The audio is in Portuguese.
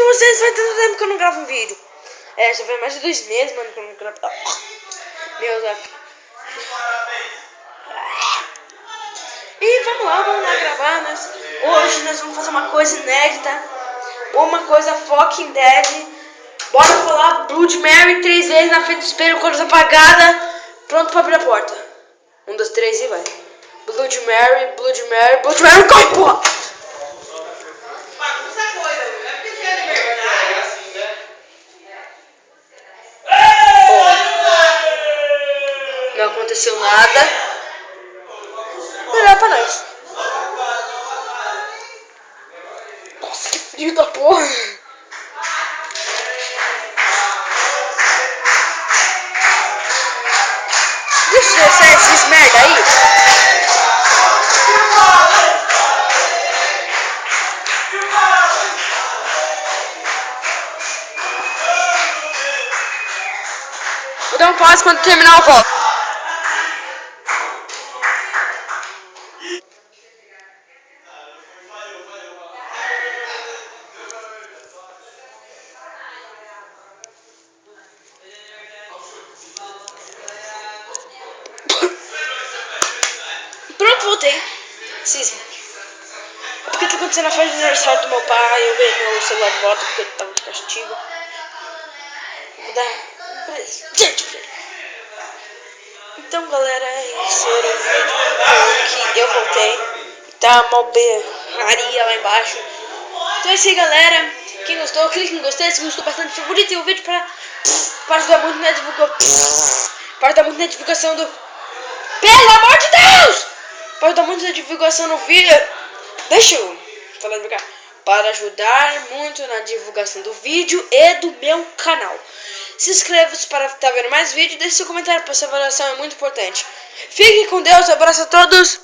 vocês, faz tanto tempo que eu não gravo um vídeo. Já faz mais de 2 meses, mano, que eu não gravo. Meu Deus. E vamos lá gravar, mas hoje nós vamos fazer uma coisa inédita. Uma coisa fucking dead. Bora falar Blood Mary 3 vezes na frente do espelho com a luz apagada. Pronto pra abrir a porta. 1, 2, 3 e vai. Blood Mary, Blood Mary, Blood Mary, corre, porra! Não aconteceu nada. Melhor pra nós. Nossa, que frio da porra. Deixa eu ver esses merda aí. Vou dar um pause quando terminar o volto. Pronto, voltei. Cisma. Porque tá acontecendo a festa de aniversário do meu pai. Eu ganhei meu celular de volta porque ele tava de castigo. Vou dar um presente pra ele. Então, galera, esse era o vídeo que eu voltei. Tá uma berraria lá embaixo. Então é isso aí, galera. Quem gostou, clique em gostei. Se gostou bastante, favorito e o vídeo para ajudar muito na divulgação. Para ajudar muito na divulgação do. Pelo amor de Deus! Para ajudar muito na divulgação no vídeo. Deixa eu falar pra cá. Para ajudar muito na divulgação do vídeo e do meu canal. Se inscreva para estar vendo mais vídeos. Deixe seu comentário, pois sua avaliação é muito importante. Fiquem com Deus, abraço a todos.